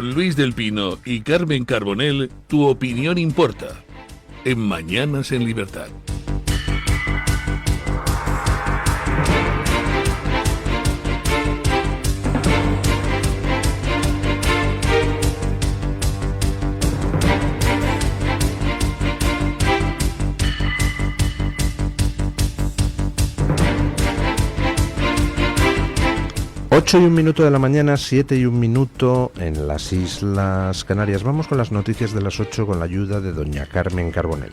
Con Luis del Pino y Carmen Carbonell, tu opinión importa. En Mañanas en Libertad. Ocho y un minuto de la mañana, 7 y un minuto en las Islas Canarias. Vamos con las noticias de las 8 con la ayuda de doña Carmen Carbonell.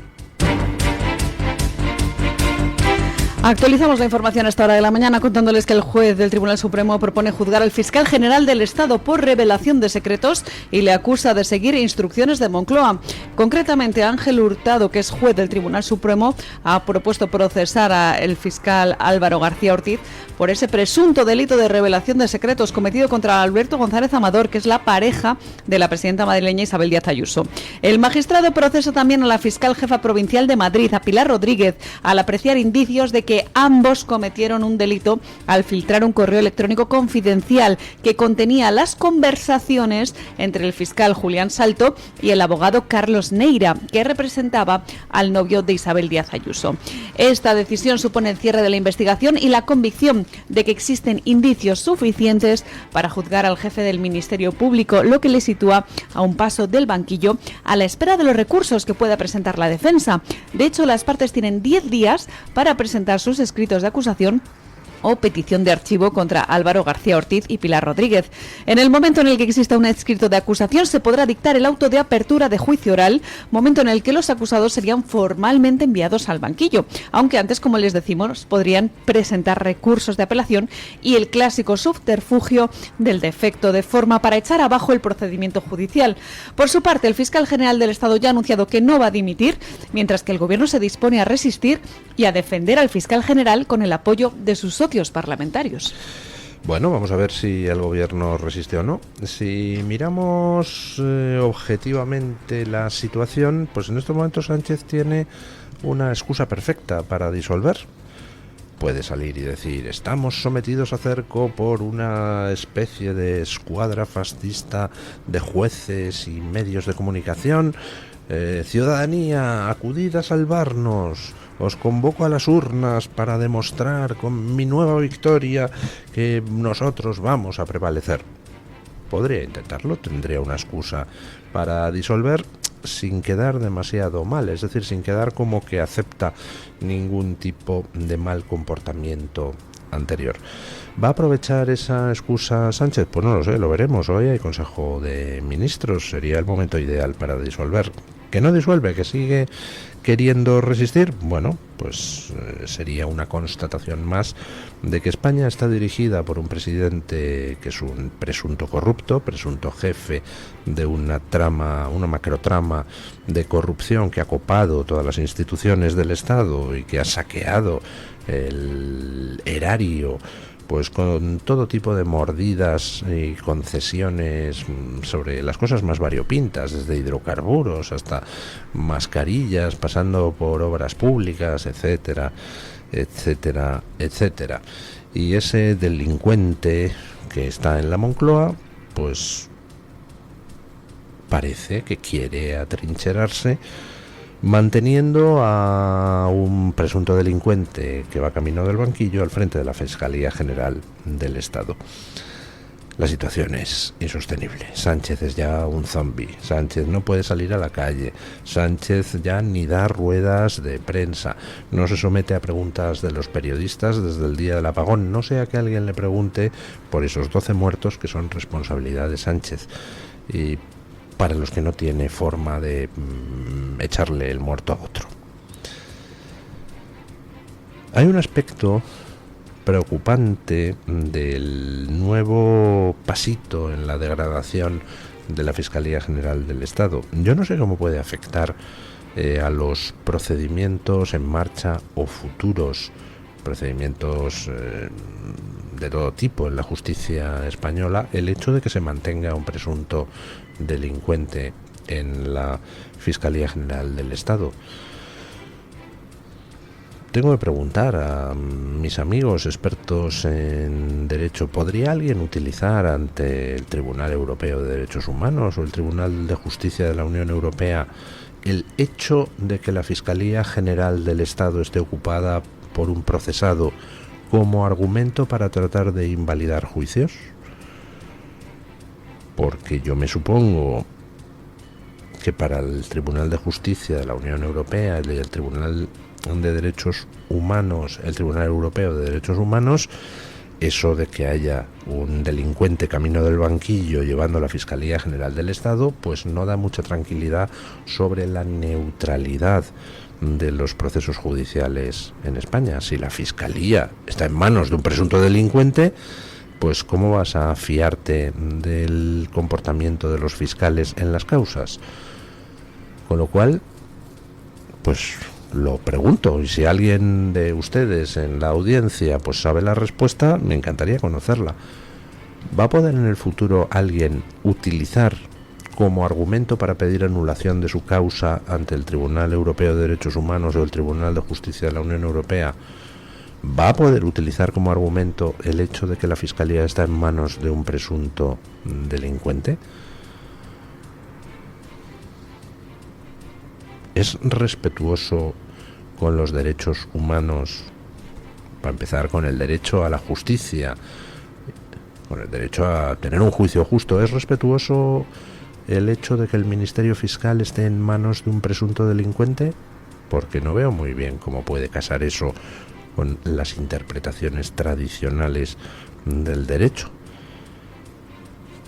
Actualizamos la información a esta hora de la mañana contándoles que el juez del Tribunal Supremo propone juzgar al fiscal general del Estado por revelación de secretos y le acusa de seguir instrucciones de Moncloa. Concretamente, Ángel Hurtado, que es juez del Tribunal Supremo, ha propuesto procesar al fiscal Álvaro García Ortiz por ese presunto delito de revelación de secretos cometido contra Alberto González Amador, que es la pareja de la presidenta madrileña Isabel Díaz Ayuso. El magistrado procesa también a la fiscal jefa provincial de Madrid, a Pilar Rodríguez, al apreciar indicios de que ambos cometieron un delito al filtrar un correo electrónico confidencial que contenía las conversaciones entre el fiscal Julián Salto y el abogado Carlos Neira, que representaba al novio de Isabel Díaz Ayuso. Esta decisión supone el cierre de la investigación y la convicción de que existen indicios suficientes para juzgar al jefe del Ministerio Público, lo que le sitúa a un paso del banquillo a la espera de los recursos que pueda presentar la defensa. De hecho, las partes tienen 10 días para presentar sus escritos de acusación o petición de archivo contra Álvaro García Ortiz y Pilar Rodríguez. En el momento en el que exista un escrito de acusación, se podrá dictar el auto de apertura de juicio oral, momento en el que los acusados serían formalmente enviados al banquillo, aunque antes, como les decimos, podrían presentar recursos de apelación y el clásico subterfugio del defecto de forma para echar abajo el procedimiento judicial. Por su parte, el fiscal general del Estado ya ha anunciado que no va a dimitir, mientras que el Gobierno se dispone a resistir y a defender al fiscal general con el apoyo de sus socios parlamentarios. Bueno, vamos a ver si el gobierno resiste o no. Si miramos objetivamente la situación, pues en estos momentos Sánchez tiene una excusa perfecta para disolver. Puede salir y decir: estamos sometidos a cerco por una especie de escuadra fascista de jueces y medios de comunicación. Ciudadanía, acudid a salvarnos. Os convoco a las urnas para demostrar con mi nueva victoria que nosotros vamos a prevalecer. Podría intentarlo, tendría una excusa para disolver sin quedar demasiado mal, es decir, sin quedar como que acepta ningún tipo de mal comportamiento anterior. ¿Va a aprovechar esa excusa Sánchez? Pues no lo sé, lo veremos. Hoy hay Consejo de Ministros, sería el momento ideal para disolver. ¿Que no disuelve? ¿Que sigue queriendo resistir? Bueno, pues sería una constatación más de que España está dirigida por un presidente que es un presunto corrupto, presunto jefe de una macrotrama de corrupción que ha copado todas las instituciones del Estado y que ha saqueado el erario, pues con todo tipo de mordidas y concesiones sobre las cosas más variopintas, desde hidrocarburos hasta mascarillas, pasando por obras públicas, etcétera, etcétera, etcétera. Y ese delincuente que está en la Moncloa, pues parece que quiere atrincherarse, manteniendo a un presunto delincuente que va camino del banquillo al frente de la Fiscalía General del Estado. La situación es insostenible. Sánchez es ya un zombi. Sánchez no puede salir a la calle. Sánchez ya ni da ruedas de prensa. No se somete a preguntas de los periodistas desde el día del apagón. No sea que alguien le pregunte por esos 12 muertos que son responsabilidad de Sánchez. Y para los que no tiene forma de echarle el muerto a otro. Hay un aspecto preocupante del nuevo pasito en la degradación de la Fiscalía General del Estado. Yo no sé cómo puede afectar a los procedimientos en marcha o futuros procedimientos de todo tipo en la justicia española el hecho de que se mantenga un presunto delincuente en la Fiscalía General del Estado. tengo que preguntar a mis amigos expertos en derecho, ¿podría alguien utilizar ante el Tribunal Europeo de Derechos Humanos o el Tribunal de Justicia de la Unión Europea el hecho de que la Fiscalía General del Estado esté ocupada por un procesado como argumento para tratar de invalidar juicios? Porque yo me supongo que para el Tribunal de Justicia de la Unión Europea y el Tribunal de Derechos Humanos, el Tribunal Europeo de Derechos Humanos, eso de que haya un delincuente camino del banquillo llevando a la Fiscalía General del Estado, pues no da mucha tranquilidad sobre la neutralidad de los procesos judiciales en España. Si la Fiscalía está en manos de un presunto delincuente, pues ¿cómo vas a fiarte del comportamiento de los fiscales en las causas? Con lo cual, pues lo pregunto, y si alguien de ustedes en la audiencia pues sabe la respuesta, me encantaría conocerla. ¿Va a poder en el futuro alguien utilizar como argumento para pedir anulación de su causa ante el Tribunal Europeo de Derechos Humanos o el Tribunal de Justicia de la Unión Europea? ¿Va a poder utilizar como argumento el hecho de que la Fiscalía está en manos de un presunto delincuente? ¿Es respetuoso con los derechos humanos, para empezar con el derecho a la justicia, con el derecho a tener un juicio justo? ¿Es respetuoso el hecho de que el Ministerio Fiscal esté en manos de un presunto delincuente? Porque no veo muy bien cómo puede casar eso con las interpretaciones tradicionales del derecho.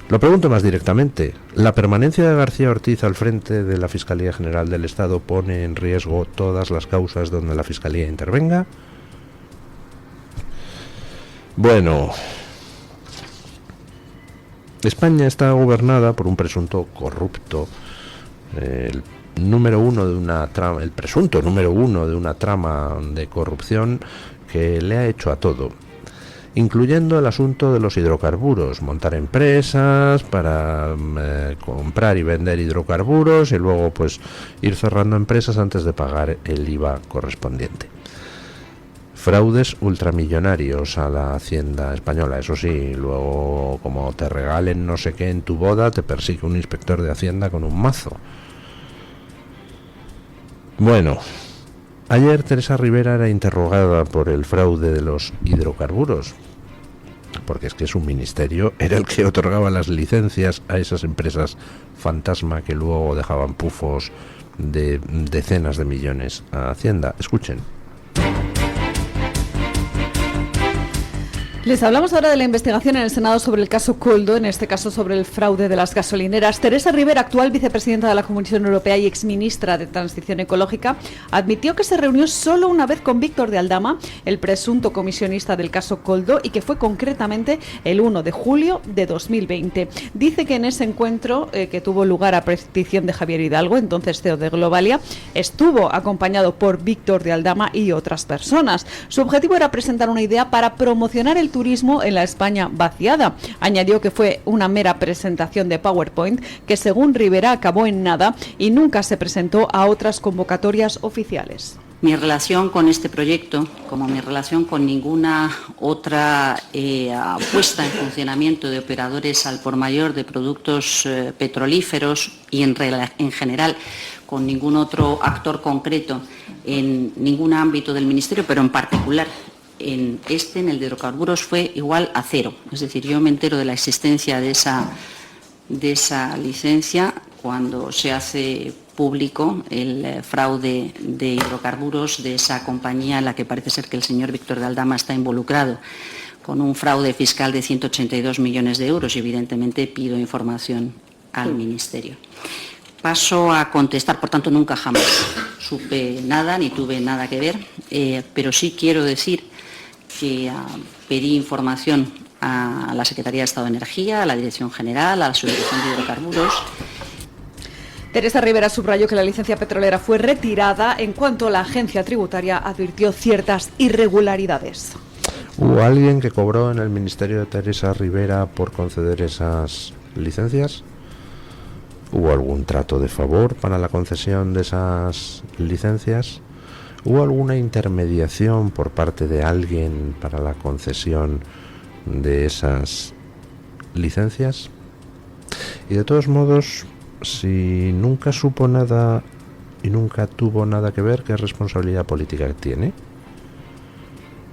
Lo pregunto más directamente. ¿La permanencia de García Ortiz al frente de la Fiscalía General del Estado pone en riesgo todas las causas donde la Fiscalía intervenga? Bueno, España está gobernada por un presunto corrupto, el presunto número uno de una trama de corrupción que le ha hecho a todo, incluyendo el asunto de los hidrocarburos, montar empresas para comprar y vender hidrocarburos y luego pues ir cerrando empresas antes de pagar el IVA correspondiente. Fraudes ultramillonarios a la Hacienda española, eso sí, luego como te regalen no sé qué en tu boda, te persigue un inspector de Hacienda con un mazo. Bueno, ayer Teresa Rivera era interrogada por el fraude de los hidrocarburos, porque es que su ministerio era el que otorgaba las licencias a esas empresas fantasma que luego dejaban pufos de decenas de millones a Hacienda. Escuchen. Les hablamos ahora de la investigación en el Senado sobre el caso Koldo, en este caso sobre el fraude de las gasolineras. Teresa Rivera, actual vicepresidenta de la Comisión Europea y exministra de Transición Ecológica, admitió que se reunió solo una vez con Víctor de Aldama, el presunto comisionista del caso Koldo, y que fue concretamente el 1 de julio de 2020. Dice que en ese encuentro, que tuvo lugar a petición de Javier Hidalgo, entonces CEO de Globalia, estuvo acompañado por Víctor de Aldama y otras personas. Su objetivo era presentar una idea para promocionar el turismo en la España vaciada. Añadió que fue una mera presentación de PowerPoint que, según Rivera, acabó en nada y nunca se presentó a otras convocatorias oficiales. Mi relación con este proyecto, como mi relación con ninguna otra puesta en funcionamiento de operadores al por mayor de productos petrolíferos y en general con ningún otro actor concreto en ningún ámbito del Ministerio, pero en particular en el de hidrocarburos, fue igual a cero. Es decir, yo me entero de la existencia de esa licencia cuando se hace público el fraude de hidrocarburos de esa compañía en la que parece ser que el señor Víctor de Aldama está involucrado, con un fraude fiscal de 182 millones de euros, y evidentemente pido información al Ministerio. Paso a contestar, por tanto nunca jamás supe nada ni tuve nada que ver, pero sí quiero decir que pedí información a la Secretaría de Estado de Energía, a la Dirección General, a la Subdirección de Hidrocarburos. Teresa Rivera subrayó que la licencia petrolera fue retirada en cuanto la agencia tributaria advirtió ciertas irregularidades. ¿Hubo alguien que cobró en el ministerio de Teresa Rivera por conceder esas licencias? ¿Hubo algún trato de favor para la concesión de esas licencias? ¿Hubo alguna intermediación por parte de alguien para la concesión de esas licencias? Y de todos modos, si nunca supo nada y nunca tuvo nada que ver, ¿qué responsabilidad política tiene?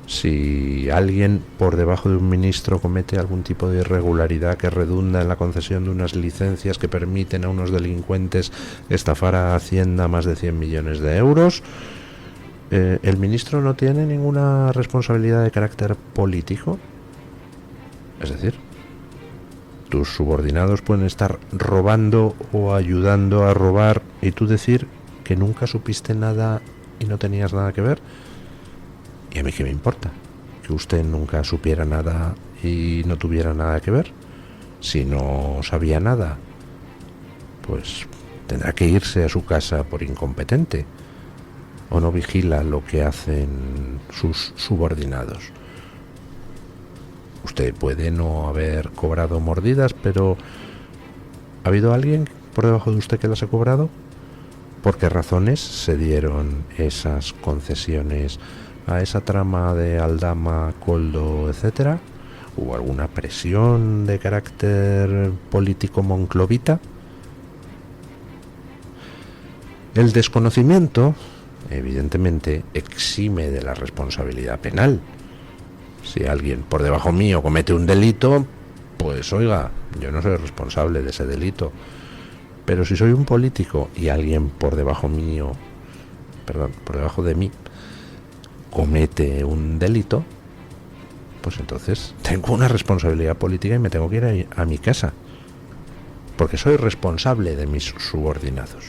Si alguien por debajo de un ministro comete algún tipo de irregularidad que redunda en la concesión de unas licencias que permiten a unos delincuentes estafar a Hacienda más de 100 millones de euros, ¿el ministro no tiene ninguna responsabilidad de carácter político? Es decir, tus subordinados pueden estar robando o ayudando a robar y tú decir que nunca supiste nada y no tenías nada que ver. ¿Y a mí qué me importa? Que usted nunca supiera nada y no tuviera nada que ver. Si no sabía nada, pues tendrá que irse a su casa por incompetente. O no vigila lo que hacen sus subordinados. Usted puede no haber cobrado mordidas, pero ¿ha habido alguien por debajo de usted que las ha cobrado? ¿Por qué razones se dieron esas concesiones a esa trama de Aldama, Koldo, etcétera? ¿Hubo alguna presión de carácter político monclovita? El desconocimiento, evidentemente, exime de la responsabilidad penal. Si alguien por debajo mío comete un delito, pues oiga, yo no soy responsable de ese delito. Pero si soy un político y alguien por debajo mío, por debajo de mí, comete un delito, pues entonces tengo una responsabilidad política y me tengo que ir a mi casa, porque soy responsable de mis subordinados.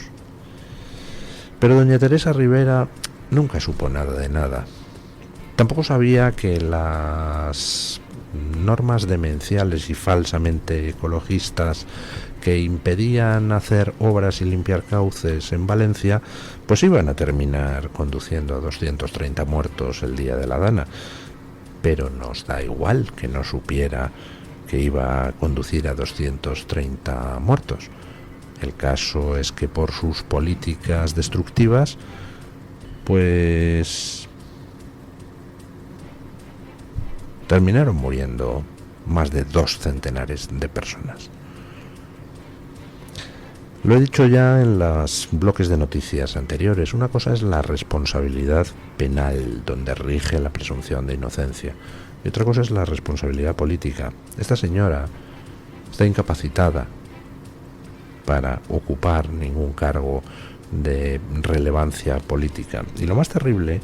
Pero doña Teresa Rivera nunca supo nada de nada. Tampoco sabía que las normas demenciales y falsamente ecologistas que impedían hacer obras y limpiar cauces en Valencia, pues iban a terminar conduciendo a 230 muertos el día de la Dana. Pero nos da igual que no supiera que iba a conducir a 230 muertos. El caso es que por sus políticas destructivas, pues terminaron muriendo más de 2 centenares de personas. Lo he dicho ya en los bloques de noticias anteriores. Una cosa es la responsabilidad penal, donde rige la presunción de inocencia, y otra cosa es la responsabilidad política. Esta señora está incapacitada para ocupar ningún cargo de relevancia política. Y lo más terrible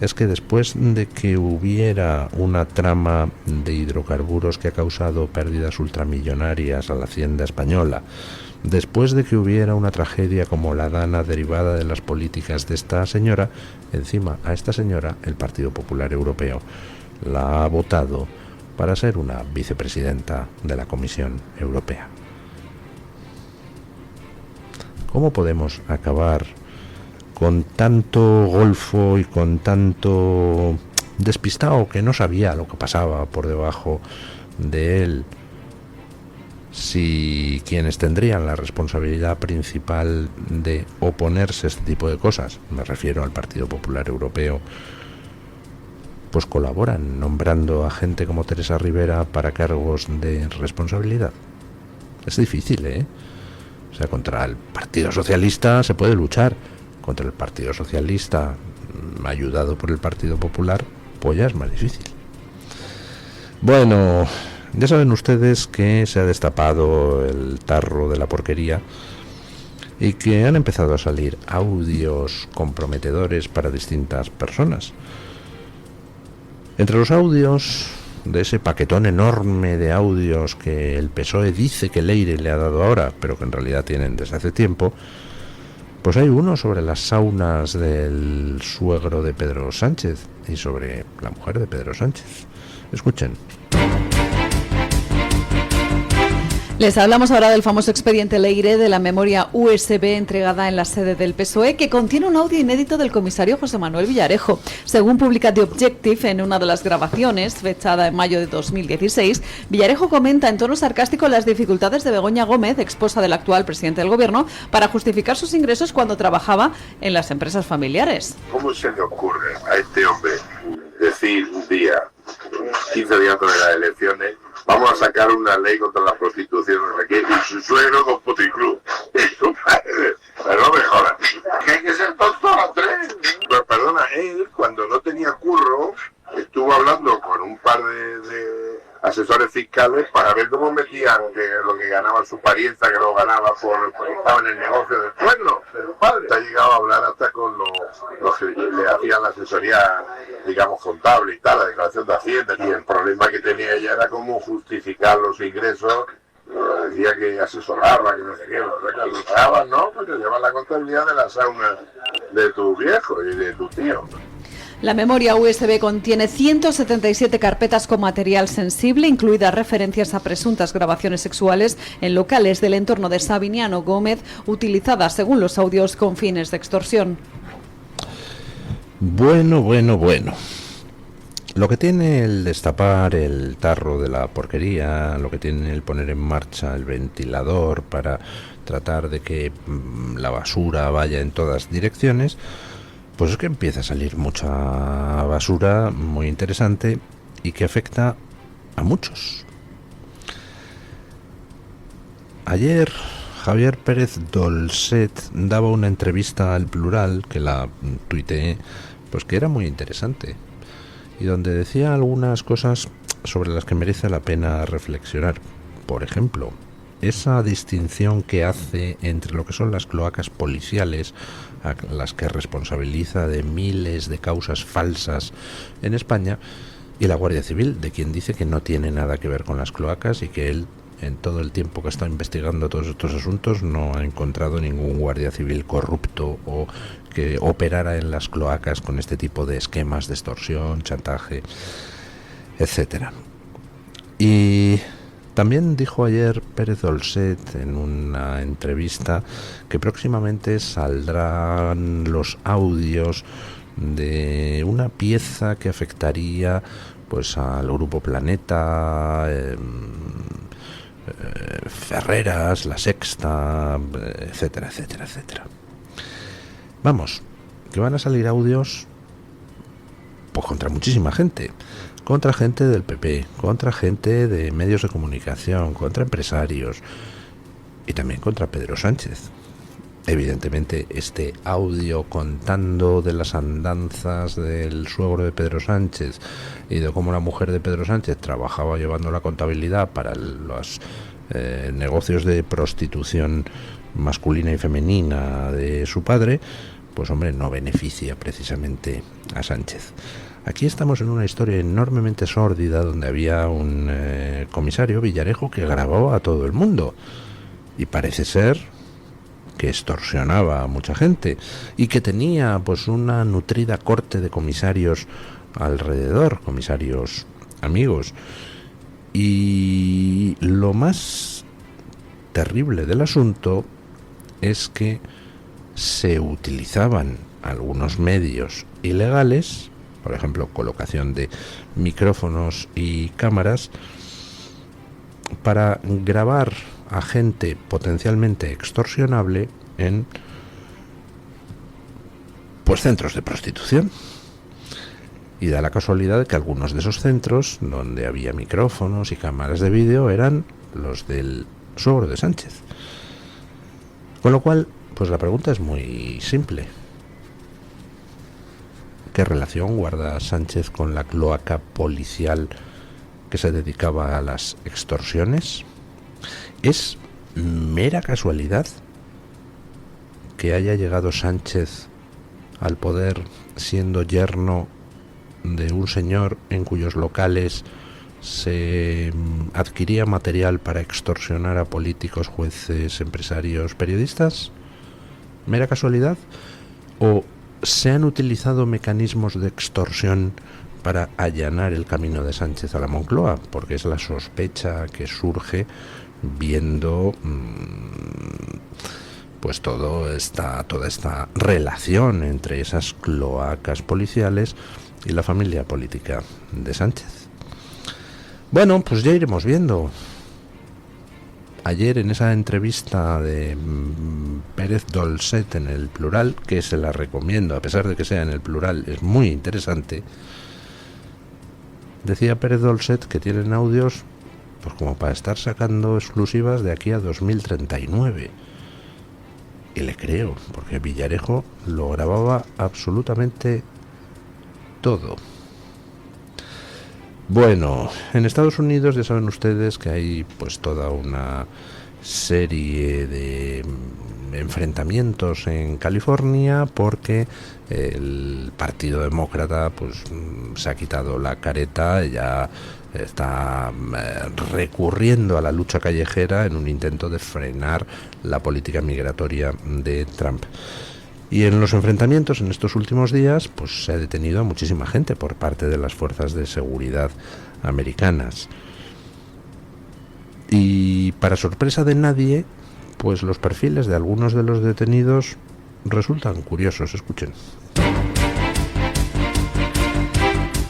es que después de que hubiera una trama de hidrocarburos que ha causado pérdidas ultramillonarias a la hacienda española, después de que hubiera una tragedia como la Dana derivada de las políticas de esta señora, encima a esta señora el Partido Popular Europeo la ha votado para ser una vicepresidenta de la Comisión Europea. ¿Cómo podemos acabar con tanto golfo y con tanto despistado que no sabía lo que pasaba por debajo de él, si quienes tendrían la responsabilidad principal de oponerse a este tipo de cosas, me refiero al Partido Popular Europeo, pues colaboran nombrando a gente como Teresa Rivera para cargos de responsabilidad? Es difícil, ¿eh? O sea, contra el Partido Socialista se puede luchar, contra el Partido Socialista ayudado por el Partido Popular, pues ya es más difícil. Bueno, ya saben ustedes que se ha destapado el tarro de la porquería y que han empezado a salir audios comprometedores para distintas personas. Entre los audios de ese paquetón enorme de audios que el PSOE dice que Leire le ha dado ahora, pero que en realidad tienen desde hace tiempo, pues hay uno sobre las saunas del suegro de Pedro Sánchez y sobre la mujer de Pedro Sánchez. Escuchen. Les hablamos ahora del famoso expediente Leire, de la memoria USB entregada en la sede del PSOE, que contiene un audio inédito del comisario José Manuel Villarejo. Según publica The Objective, en una de las grabaciones, fechada en mayo de 2016, Villarejo comenta en tono sarcástico las dificultades de Begoña Gómez, esposa del actual presidente del gobierno, para justificar sus ingresos cuando trabajaba en las empresas familiares. ¿Cómo se le ocurre a este hombre decir un día, 15 días antes de las elecciones, vamos a sacar una ley contra la prostitución, no sé qué, y su suegro con puticlub? Pero no me jodas, que hay que ser tonto a los tres. Pues perdona, él cuando no tenía curro estuvo hablando con un par de asesores fiscales para ver cómo metían lo que ganaba su parienta, que lo ganaba porque estaba en el negocio del suegro, del padre. Ha llegado a hablar hasta con los que le hacían la asesoría, digamos, contable y tal, la declaración de Hacienda. Y el problema que tenía ella era cómo justificar los ingresos. Decía que asesoraba, que no sé qué, lo pagaban, ¿no? Porque llevan la contabilidad de la sauna de tu viejo y de tu tío. La memoria USB contiene 177 carpetas con material sensible, incluidas referencias a presuntas grabaciones sexuales en locales del entorno de Sabiniano Gómez, utilizadas, según los audios, con fines de extorsión. Bueno. Lo que tiene el destapar el tarro de la porquería, lo que tiene el poner en marcha el ventilador para tratar de que la basura vaya en todas direcciones, pues es que empieza a salir mucha basura muy interesante y que afecta a muchos. Ayer Javier Pérez Dolcet daba una entrevista al Plural, que la tuiteé, pues que era muy interesante, y donde decía algunas cosas sobre las que merece la pena reflexionar. Por ejemplo, esa distinción que hace entre lo que son las cloacas policiales, a las que responsabiliza de miles de causas falsas en España, y la Guardia Civil, de quien dice que no tiene nada que ver con las cloacas y que él, en todo el tiempo que está investigando todos estos asuntos, no ha encontrado ningún guardia civil corrupto o que operara en las cloacas con este tipo de esquemas de extorsión, chantaje, etcétera. Y también dijo ayer Pérez Dolcet en una entrevista que próximamente saldrán los audios de una pieza que afectaría pues al Grupo Planeta, Ferreras, La Sexta, etcétera, etcétera, etcétera. Vamos, que van a salir audios pues contra muchísima gente. Contra gente del PP, contra gente de medios de comunicación, contra empresarios y también contra Pedro Sánchez. Evidentemente, este audio contando de las andanzas del suegro de Pedro Sánchez y de cómo la mujer de Pedro Sánchez trabajaba llevando la contabilidad para los negocios de prostitución masculina y femenina de su padre, pues hombre, no beneficia precisamente a Sánchez. Aquí estamos en una historia enormemente sórdida donde había un comisario, Villarejo, que grababa a todo el mundo y parece ser que extorsionaba a mucha gente y que tenía pues una nutrida corte de comisarios alrededor, comisarios amigos. Y lo más terrible del asunto es que se utilizaban algunos medios ilegales, por ejemplo, colocación de micrófonos y cámaras, para grabar a gente potencialmente extorsionable en pues centros de prostitución. Y da la casualidad de que algunos de esos centros donde había micrófonos y cámaras de vídeo eran los del suegro de Sánchez. Con lo cual, pues la pregunta es muy simple. ¿Qué relación guarda Sánchez con la cloaca policial que se dedicaba a las extorsiones? ¿Es mera casualidad que haya llegado Sánchez al poder siendo yerno de un señor en cuyos locales se adquiría material para extorsionar a políticos, jueces, empresarios, periodistas? ¿Mera casualidad? ¿O se han utilizado mecanismos de extorsión para allanar el camino de Sánchez a la Moncloa? Porque es la sospecha que surge viendo pues toda esta relación entre esas cloacas policiales y la familia política de Sánchez. Bueno, pues ya iremos viendo. Ayer en esa entrevista de Pérez Dolcet en El Plural, que se la recomiendo, a pesar de que sea en El Plural, es muy interesante, decía Pérez Dolcet que tienen audios pues como para estar sacando exclusivas de aquí a 2039. Y le creo, porque Villarejo lo grababa absolutamente todo. Bueno, en Estados Unidos ya saben ustedes que hay pues toda una serie de enfrentamientos en California porque el Partido Demócrata pues se ha quitado la careta, ya está recurriendo a la lucha callejera en un intento de frenar la política migratoria de Trump. Y en los enfrentamientos en estos últimos días pues se ha detenido a muchísima gente por parte de las fuerzas de seguridad americanas. Y para sorpresa de nadie, pues los perfiles de algunos de los detenidos resultan curiosos. Escuchen.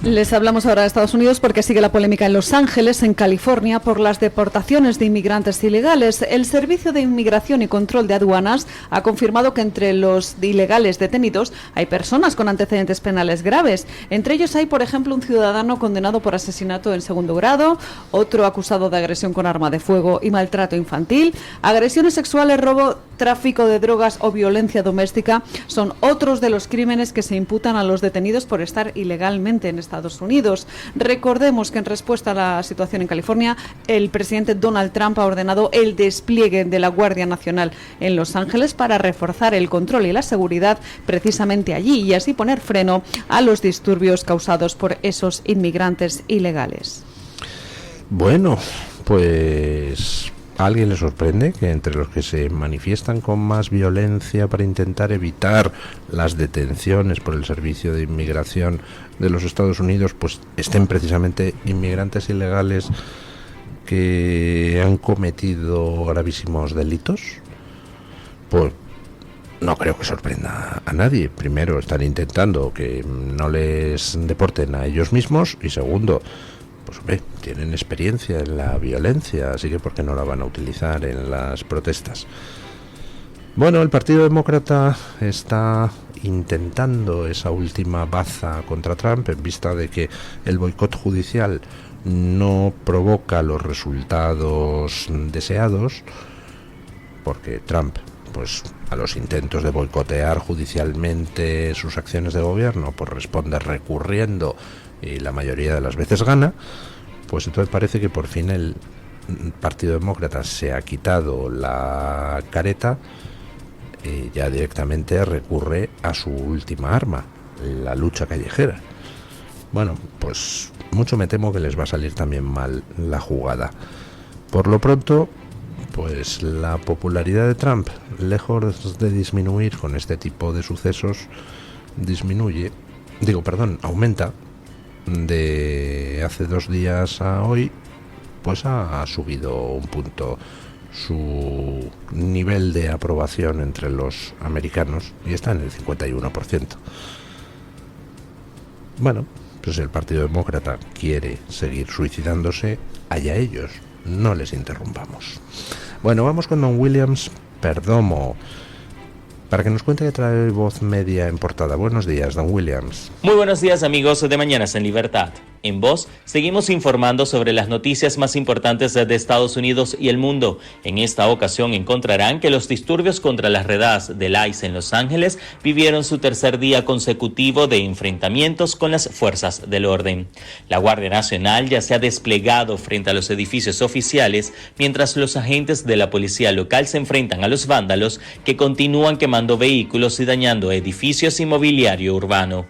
Les hablamos ahora de Estados Unidos porque sigue la polémica en Los Ángeles, en California, por las deportaciones de inmigrantes ilegales. El Servicio de Inmigración y Control de Aduanas ha confirmado que entre los ilegales detenidos hay personas con antecedentes penales graves. Entre ellos hay, por ejemplo, un ciudadano condenado por asesinato en segundo grado, otro acusado de agresión con arma de fuego y maltrato infantil, agresiones sexuales, robo, tráfico de drogas o violencia doméstica. Son otros de los crímenes que se imputan a los detenidos por estar ilegalmente en Estados Unidos. Recordemos que en respuesta a la situación en California, el presidente Donald Trump ha ordenado el despliegue de la Guardia Nacional en Los Ángeles para reforzar el control y la seguridad precisamente allí y así poner freno a los disturbios causados por esos inmigrantes ilegales. Bueno, pues ¿a alguien le sorprende que entre los que se manifiestan con más violencia para intentar evitar las detenciones por el Servicio de Inmigración de los Estados Unidos pues estén precisamente inmigrantes ilegales que han cometido gravísimos delitos? Pues no creo que sorprenda a nadie. Primero, están intentando que no les deporten a ellos mismos y segundo, pues tienen experiencia en la violencia, así que ¿por qué no la van a utilizar en las protestas? Bueno, el Partido Demócrata está intentando esa última baza contra Trump en vista de que el boicot judicial no provoca los resultados deseados, porque Trump, pues a los intentos de boicotear judicialmente sus acciones de gobierno, pues responde recurriendo y la mayoría de las veces gana. Pues entonces parece que por fin el Partido Demócrata se ha quitado la careta y ya directamente recurre a su última arma, la lucha callejera. Bueno, pues mucho me temo que les va a salir también mal la jugada. Por lo pronto, pues la popularidad de Trump, lejos de disminuir con este tipo de sucesos, aumenta. De hace 2 días a hoy, pues ha subido un punto su nivel de aprobación entre los americanos y está en el 51%. Bueno, pues el Partido Demócrata quiere seguir suicidándose, allá ellos, no les interrumpamos. Bueno, vamos con Don Williams Perdomo para que nos cuente que trae Voz Media en portada. Buenos días, Don Williams. Muy buenos días, amigos de Mañanas en Libertad. En Voz seguimos informando sobre las noticias más importantes de Estados Unidos y el mundo. En esta ocasión encontrarán que los disturbios contra las redadas del ICE en Los Ángeles vivieron su tercer día consecutivo de enfrentamientos con las fuerzas del orden. La Guardia Nacional ya se ha desplegado frente a los edificios oficiales, mientras los agentes de la policía local se enfrentan a los vándalos que continúan quemando vehículos y dañando edificios y mobiliario urbano.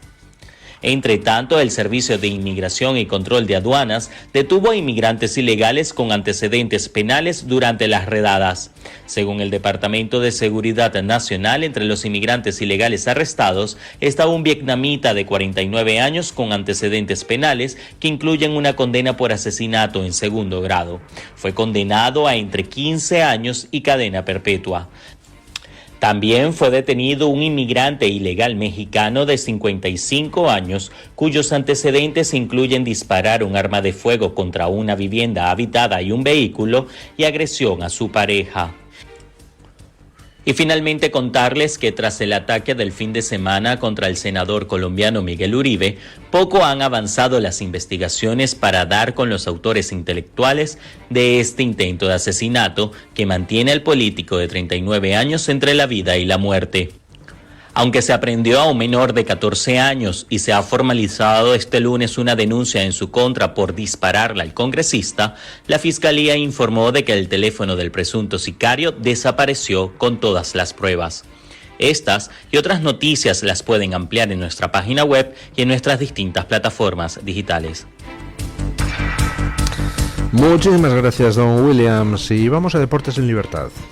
Entre tanto, el Servicio de Inmigración y Control de Aduanas detuvo a inmigrantes ilegales con antecedentes penales durante las redadas. Según el Departamento de Seguridad Nacional, entre los inmigrantes ilegales arrestados estaba un vietnamita de 49 años con antecedentes penales que incluyen una condena por asesinato en segundo grado. Fue condenado a entre 15 años y cadena perpetua. También fue detenido un inmigrante ilegal mexicano de 55 años, cuyos antecedentes incluyen disparar un arma de fuego contra una vivienda habitada y un vehículo y agresión a su pareja. Y finalmente contarles que tras el ataque del fin de semana contra el senador colombiano Miguel Uribe, poco han avanzado las investigaciones para dar con los autores intelectuales de este intento de asesinato que mantiene al político de 39 años entre la vida y la muerte. Aunque se aprehendió a un menor de 14 años y se ha formalizado este lunes una denuncia en su contra por dispararle al congresista, la Fiscalía informó de que el teléfono del presunto sicario desapareció con todas las pruebas. Estas y otras noticias las pueden ampliar en nuestra página web y en nuestras distintas plataformas digitales. Muchísimas gracias, don Williams. Y vamos a Deportes en Libertad.